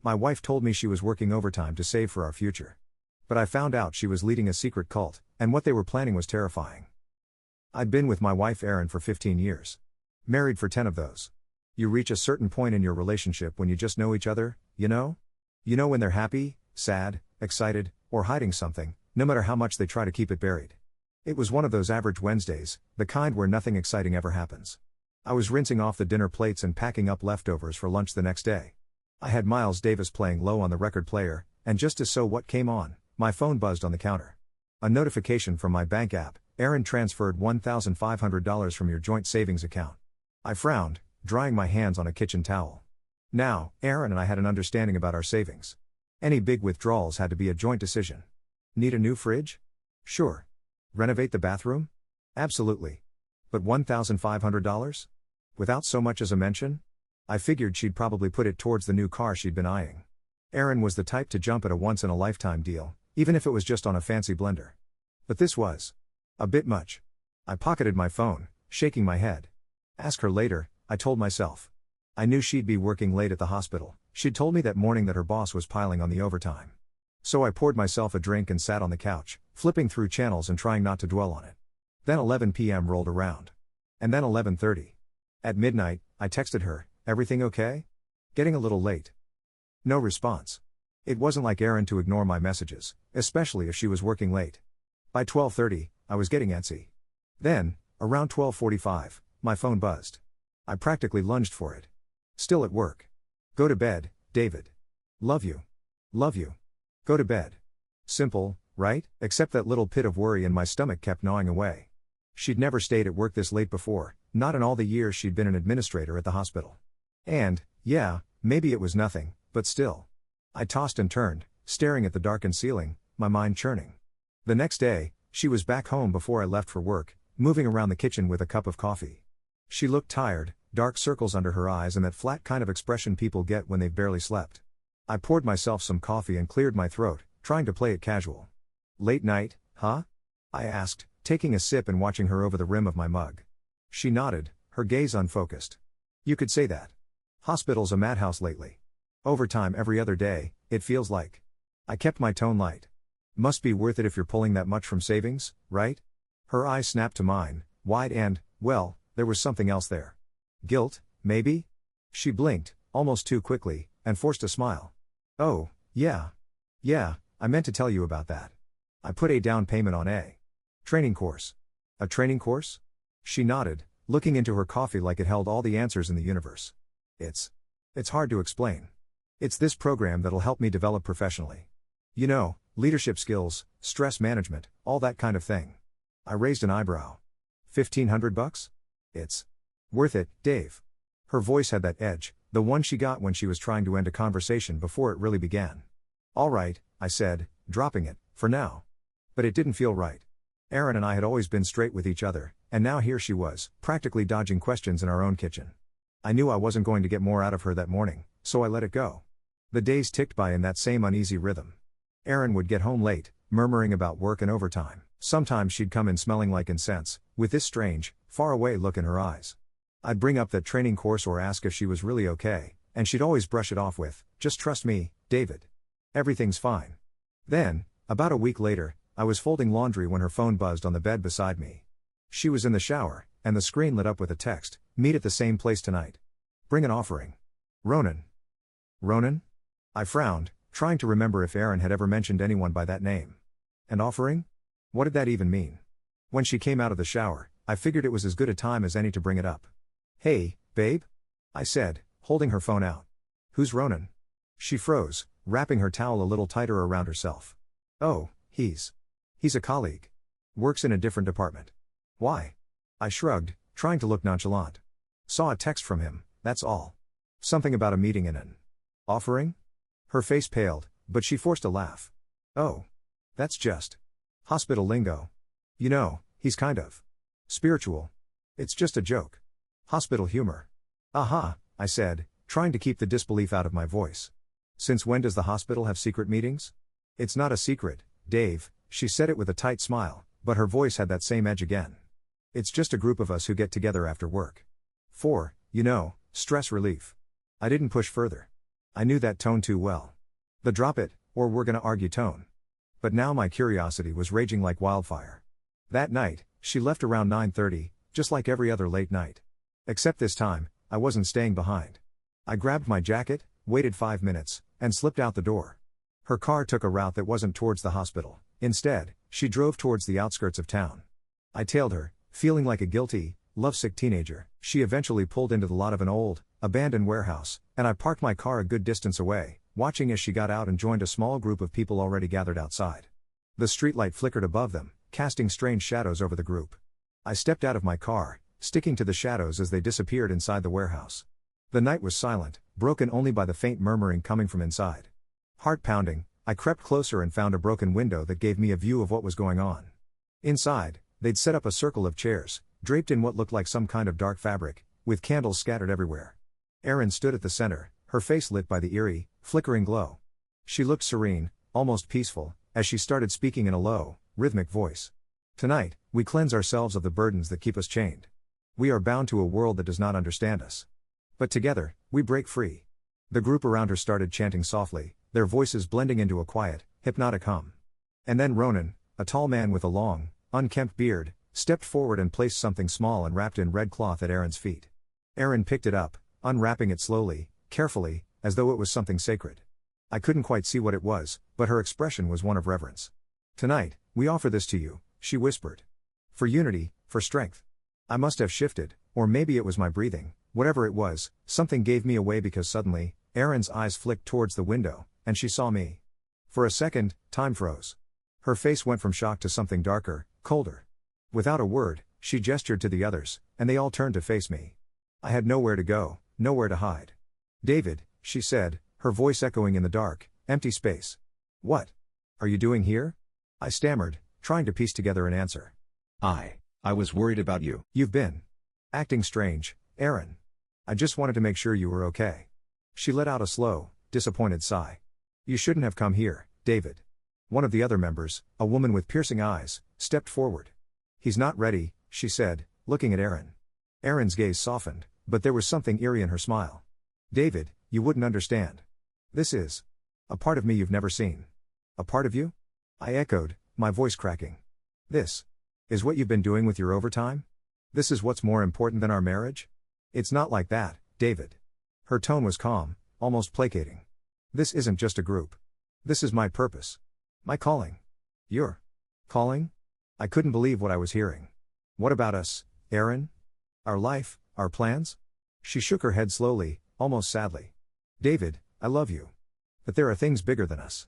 My wife told me she was working overtime to save for our future. But I found out she was leading a secret cult, and what they were planning was terrifying. I'd been with my wife Erin for 15 years. Married for 10 of those. You reach a certain point in your relationship when you just know each other, you know? You know when they're happy, sad, excited, or hiding something, no matter how much they try to keep it buried. It was one of those average Wednesdays, the kind where nothing exciting ever happens. I was rinsing off the dinner plates and packing up leftovers for lunch the next day. I had Miles Davis playing low on the record player, and just as so what came on, my phone buzzed on the counter. A notification from my bank app: Erin transferred $1,500 from your joint savings account. I frowned, drying my hands on a kitchen towel. Now, Erin and I had an understanding about our savings. Any big withdrawals had to be a joint decision. Need a new fridge? Sure. Renovate the bathroom? Absolutely. But $1,500? Without so much as a mention? I figured she'd probably put it towards the new car she'd been eyeing. Erin was the type to jump at a once-in-a-lifetime deal, even if it was just on a fancy blender. But this was a bit much. I pocketed my phone, shaking my head. Ask her later, I told myself. I knew she'd be working late at the hospital. She'd told me that morning that her boss was piling on the overtime. So I poured myself a drink and sat on the couch, flipping through channels and trying not to dwell on it. Then 11 p.m. rolled around. And then 11:30. At midnight, I texted her, "Everything okay? Getting a little late." No response. It wasn't like Erin to ignore my messages, especially if she was working late. By 12:30, I was getting antsy. Then, around 12:45, my phone buzzed. I practically lunged for it. Still at work. Go to bed, David. Love you. Love you. Go to bed. Simple, right? Except that little pit of worry in my stomach kept gnawing away. She'd never stayed at work this late before, not in all the years she'd been an administrator at the hospital. And, yeah, maybe it was nothing, but still. I tossed and turned, staring at the darkened ceiling, my mind churning. The next day, she was back home before I left for work, moving around the kitchen with a cup of coffee. She looked tired, dark circles under her eyes and that flat kind of expression people get when they've barely slept. I poured myself some coffee and cleared my throat, trying to play it casual. "Late night, huh?" I asked, taking a sip and watching her over the rim of my mug. She nodded, her gaze unfocused. "You could say that. Hospital's a madhouse lately. Overtime every other day, it feels like." I kept my tone light. "Must be worth it if you're pulling that much from savings, right?" Her eyes snapped to mine, wide and, well, there was something else there. Guilt, maybe? She blinked, almost too quickly, and forced a smile. "Oh, yeah. Yeah, I meant to tell you about that. I put a down payment on a training course." "A training course?" She nodded, looking into her coffee like it held all the answers in the universe. It's hard to explain. It's this program that'll help me develop professionally. You know, leadership skills, stress management, all that kind of thing." I raised an eyebrow. $1,500? "It's worth it, Dave." Her voice had that edge, the one she got when she was trying to end a conversation before it really began. "All right," I said, dropping it, "for now." But it didn't feel right. Erin and I had always been straight with each other, and now here she was, practically dodging questions in our own kitchen. I knew I wasn't going to get more out of her that morning, so I let it go. The days ticked by in that same uneasy rhythm. Erin would get home late, murmuring about work and overtime. Sometimes she'd come in smelling like incense, with this strange, faraway look in her eyes. I'd bring up that training course or ask if she was really okay, and she'd always brush it off with, "Just trust me, David. Everything's fine." Then, about a week later, I was folding laundry when her phone buzzed on the bed beside me. She was in the shower, and the screen lit up with a text: "Meet at the same place tonight. Bring an offering. Ronan." Ronan? I frowned, trying to remember if Erin had ever mentioned anyone by that name. An offering? What did that even mean? When she came out of the shower, I figured it was as good a time as any to bring it up. "Hey, babe?" I said, holding her phone out. "Who's Ronan?" She froze, wrapping her towel a little tighter around herself. "Oh, he's a colleague. Works in a different department." "Why?" I shrugged, trying to look nonchalant. "Saw a text from him, that's all. Something about a meeting and an offering?" Her face paled, but she forced a laugh. "Oh. That's just hospital lingo. You know, he's kind of spiritual. It's just a joke. Hospital humor." "Aha," I said, trying to keep the disbelief out of my voice. "Since when does the hospital have secret meetings?" "It's not a secret, Dave," she said it with a tight smile, but her voice had that same edge again. "It's just a group of us who get together after work. For, you know, stress relief." I didn't push further. I knew that tone too well. The drop it, or we're gonna argue tone. But now my curiosity was raging like wildfire. That night, she left around 9:30, just like every other late night. Except this time, I wasn't staying behind. I grabbed my jacket, waited 5 minutes, and slipped out the door. Her car took a route that wasn't towards the hospital. Instead, she drove towards the outskirts of town. I tailed her, feeling like a guilty, lovesick teenager. She eventually pulled into the lot of an old, abandoned warehouse, and I parked my car a good distance away, watching as she got out and joined a small group of people already gathered outside. The streetlight flickered above them, casting strange shadows over the group. I stepped out of my car, sticking to the shadows as they disappeared inside the warehouse. The night was silent, broken only by the faint murmuring coming from inside. Heart pounding, I crept closer and found a broken window that gave me a view of what was going on. Inside, they'd set up a circle of chairs, draped in what looked like some kind of dark fabric, with candles scattered everywhere. Erin stood at the center, her face lit by the eerie, flickering glow. She looked serene, almost peaceful, as she started speaking in a low, rhythmic voice. Tonight, we cleanse ourselves of the burdens that keep us chained. We are bound to a world that does not understand us. But together, we break free. The group around her started chanting softly, their voices blending into a quiet, hypnotic hum. And then Ronan, a tall man with a long, unkempt beard, stepped forward and placed something small and wrapped in red cloth at Erin's feet. Erin picked it up, unwrapping it slowly, carefully, as though it was something sacred. I couldn't quite see what it was, but her expression was one of reverence. "Tonight, we offer this to you," she whispered. "For unity, for strength." I must have shifted, or maybe it was my breathing. Whatever it was, something gave me away because suddenly, Erin's eyes flicked towards the window, and she saw me. For a second, time froze. Her face went from shock to something darker, colder. Without a word, she gestured to the others, and they all turned to face me. I had nowhere to go, nowhere to hide. "David," she said, her voice echoing in the dark, empty space. "What are you doing here?" I stammered, trying to piece together an answer. I was worried about you. "You've been acting strange, Erin. I just wanted to make sure you were okay." She let out a slow, disappointed sigh. "You shouldn't have come here, David." One of the other members, a woman with piercing eyes, stepped forward. "He's not ready," she said, looking at Erin. Erin's gaze softened, but there was something eerie in her smile. "David, you wouldn't understand. This is a part of me you've never seen." "A part of you?" I echoed, my voice cracking. "This is what you've been doing with your overtime? This is what's more important than our marriage?" "It's not like that, David." Her tone was calm, almost placating. "This isn't just a group. This is my purpose. My calling." "Your calling?" I couldn't believe what I was hearing. "What about us, Erin? Our life, our plans?" She shook her head slowly, almost sadly. "David, I love you. But there are things bigger than us.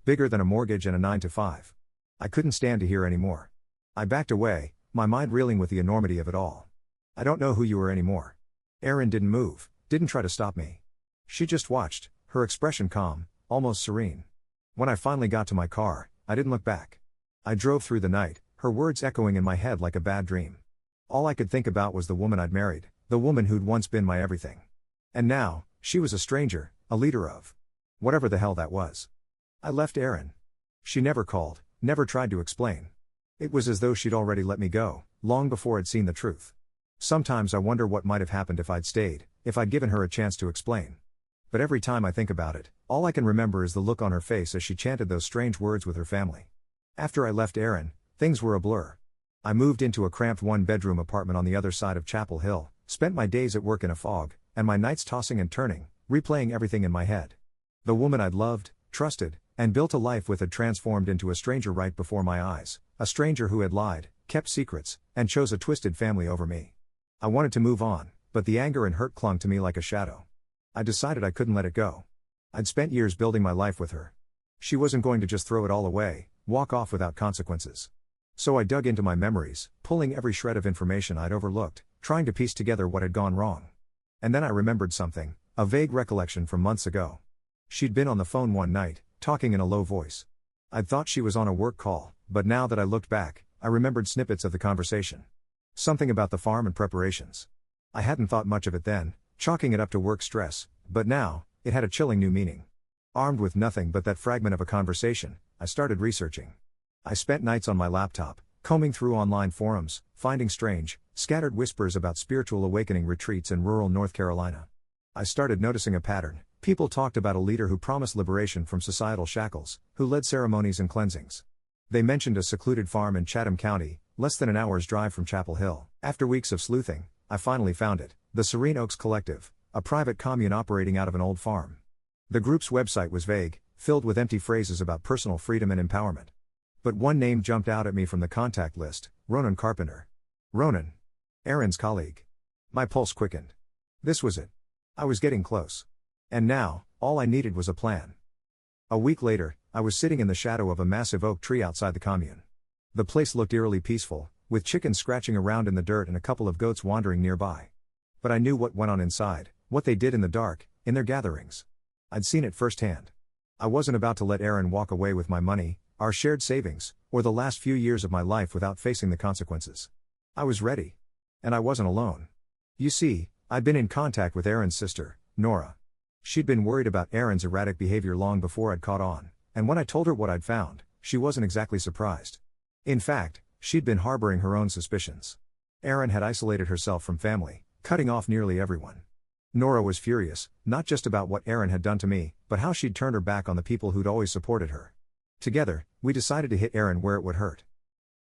Bigger than a mortgage and a 9-to-5. I couldn't stand to hear any more. I backed away, my mind reeling with the enormity of it all. "I don't know who you are anymore." Erin didn't move, didn't try to stop me. She just watched, her expression calm, almost serene. When I finally got to my car, I didn't look back. I drove through the night, her words echoing in my head like a bad dream. All I could think about was the woman I'd married, the woman who'd once been my everything. And now, she was a stranger, a leader of whatever the hell that was. I left Erin. She never called, never tried to explain. It was as though she'd already let me go, long before I'd seen the truth. Sometimes I wonder what might have happened if I'd stayed, if I'd given her a chance to explain. But every time I think about it, all I can remember is the look on her face as she chanted those strange words with her family. After I left Erin, things were a blur. I moved into a cramped one-bedroom apartment on the other side of Chapel Hill, spent my days at work in a fog, and my nights tossing and turning, replaying everything in my head. The woman I'd loved, trusted, and built a life with had transformed into a stranger right before my eyes, a stranger who had lied, kept secrets, and chose a twisted family over me. I wanted to move on, but the anger and hurt clung to me like a shadow. I decided I couldn't let it go. I'd spent years building my life with her. She wasn't going to just throw it all away, walk off without consequences. So I dug into my memories, pulling every shred of information I'd overlooked, trying to piece together what had gone wrong. And then I remembered something, a vague recollection from months ago. She'd been on the phone one night, talking in a low voice. I'd thought she was on a work call, but now that I looked back, I remembered snippets of the conversation. Something about the farm and preparations. I hadn't thought much of it then, chalking it up to work stress, but now, it had a chilling new meaning. Armed with nothing but that fragment of a conversation, I started researching. I spent nights on my laptop, combing through online forums, finding strange, scattered whispers about spiritual awakening retreats in rural North Carolina. I started noticing a pattern. People talked about a leader who promised liberation from societal shackles, who led ceremonies and cleansings. They mentioned a secluded farm in Chatham County, less than an hour's drive from Chapel Hill. After weeks of sleuthing, I finally found it, the Serene Oaks Collective, a private commune operating out of an old farm. The group's website was vague, filled with empty phrases about personal freedom and empowerment. But one name jumped out at me from the contact list, Ronan Carpenter. Ronan. Aaron's colleague. My pulse quickened. This was it. I was getting close. And now, all I needed was a plan. A week later, I was sitting in the shadow of a massive oak tree outside the commune. The place looked eerily peaceful, with chickens scratching around in the dirt and a couple of goats wandering nearby. But I knew what went on inside, what they did in the dark, in their gatherings. I'd seen it firsthand. I wasn't about to let Aaron walk away with my money, our shared savings, or the last few years of my life without facing the consequences. I was ready. And I wasn't alone. You see, I'd been in contact with Aaron's sister, Nora. She'd been worried about Aaron's erratic behavior long before I'd caught on, and when I told her what I'd found, she wasn't exactly surprised. In fact, she'd been harboring her own suspicions. Aaron had isolated herself from family, cutting off nearly everyone. Nora was furious, not just about what Aaron had done to me, but how she'd turned her back on the people who'd always supported her. Together, we decided to hit Aaron where it would hurt.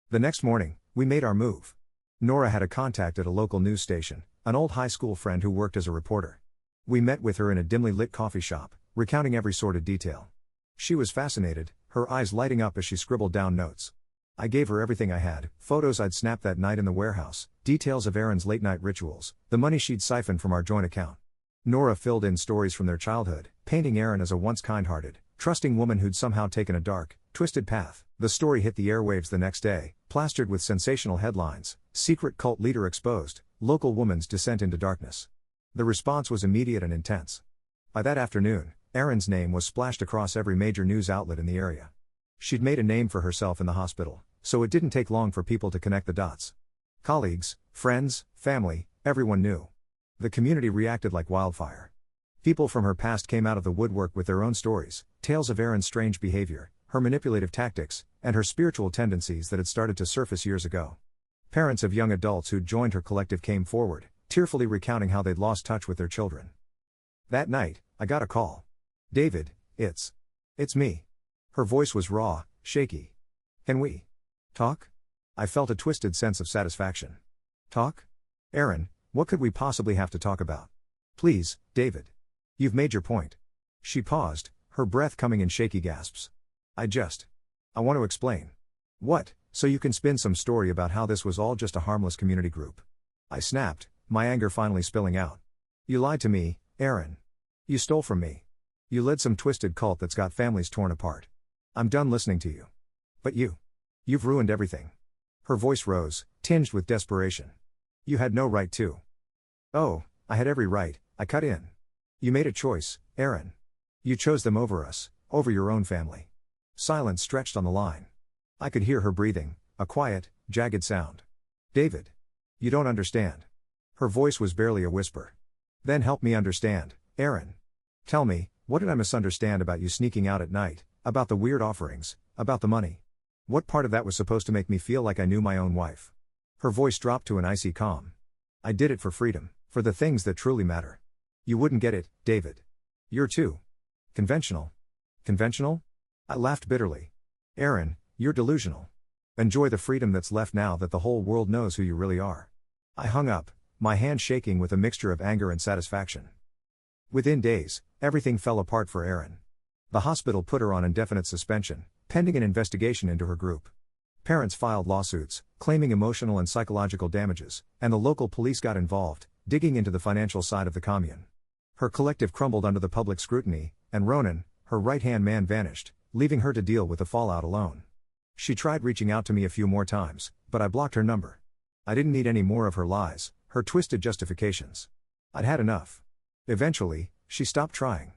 The next morning, we made our move. Nora had a contact at a local news station, an old high school friend who worked as a reporter. We met with her in a dimly lit coffee shop, recounting every sordid detail. She was fascinated, her eyes lighting up as she scribbled down notes. I gave her everything I had, photos I'd snapped that night in the warehouse, details of Aaron's late-night rituals, the money she'd siphoned from our joint account. Nora filled in stories from their childhood, painting Aaron as a once kind-hearted, trusting woman who'd somehow taken a dark, twisted path. The story hit the airwaves the next day, plastered with sensational headlines: secret cult leader exposed, local woman's descent into darkness. The response was immediate and intense. By that afternoon, Aaron's name was splashed across every major news outlet in the area. She'd made a name for herself in the hospital, so it didn't take long for people to connect the dots. Colleagues, friends, family, everyone knew. The community reacted like wildfire. People from her past came out of the woodwork with their own stories, tales of Aaron's strange behavior, her manipulative tactics, and her spiritual tendencies that had started to surface years ago. Parents of young adults who'd joined her collective came forward, tearfully recounting how they'd lost touch with their children. That night, I got a call. "David, it's me." Her voice was raw, shaky. "Can we talk?" I felt a twisted sense of satisfaction. "Talk? Aaron, what could we possibly have to talk about?" "Please, David. You've made your point." She paused, her breath coming in shaky gasps. I want to explain." "What, so you can spin some story about how this was all just a harmless community group?" I snapped, my anger finally spilling out. "You lied to me, Aaron. You stole from me. You led some twisted cult that's got families torn apart. I'm done listening to you. But you've ruined everything." Her voice rose, tinged with desperation. "You had no right to." "Oh, I had every right," I cut in. "You made a choice, Aaron. You chose them over us, over your own family." Silence stretched on the line. I could hear her breathing, a quiet, jagged sound. "David. You don't understand." Her voice was barely a whisper. "Then help me understand, Aaron. Tell me, what did I misunderstand about you sneaking out at night, about the weird offerings, about the money? What part of that was supposed to make me feel like I knew my own wife?" Her voice dropped to an icy calm. "I did it for freedom, for the things that truly matter. You wouldn't get it, David. You're too conventional." "Conventional?" I laughed bitterly. "Aaron, you're delusional. Enjoy the freedom that's left now that the whole world knows who you really are." I hung up, my hand shaking with a mixture of anger and satisfaction. Within days, everything fell apart for Aaron. The hospital put her on indefinite suspension, pending an investigation into her group. Parents filed lawsuits, claiming emotional and psychological damages, and the local police got involved, digging into the financial side of the commune. Her collective crumbled under the public scrutiny, and Ronan, her right-hand man, vanished, leaving her to deal with the fallout alone. She tried reaching out to me a few more times, but I blocked her number. I didn't need any more of her lies, her twisted justifications. I'd had enough. Eventually, she stopped trying.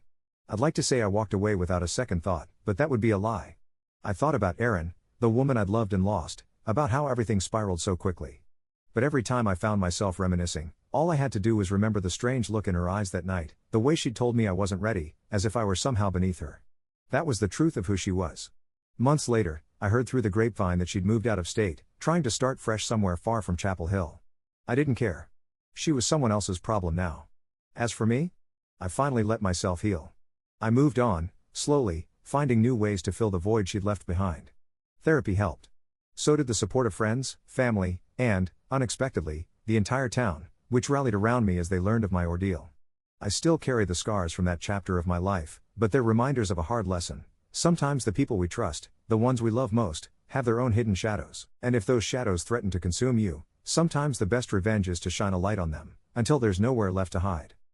I'd like to say I walked away without a second thought, but that would be a lie. I thought about Erin, the woman I'd loved and lost, about how everything spiraled so quickly. But every time I found myself reminiscing, all I had to do was remember the strange look in her eyes that night, the way she'd told me I wasn't ready, as if I were somehow beneath her. That was the truth of who she was. Months later, I heard through the grapevine that she'd moved out of state, trying to start fresh somewhere far from Chapel Hill. I didn't care. She was someone else's problem now. As for me? I finally let myself heal. I moved on, slowly, finding new ways to fill the void she'd left behind. Therapy helped. So did the support of friends, family, and, unexpectedly, the entire town, which rallied around me as they learned of my ordeal. I still carry the scars from that chapter of my life, but they're reminders of a hard lesson. Sometimes the people we trust, the ones we love most, have their own hidden shadows. And if those shadows threaten to consume you, sometimes the best revenge is to shine a light on them, until there's nowhere left to hide.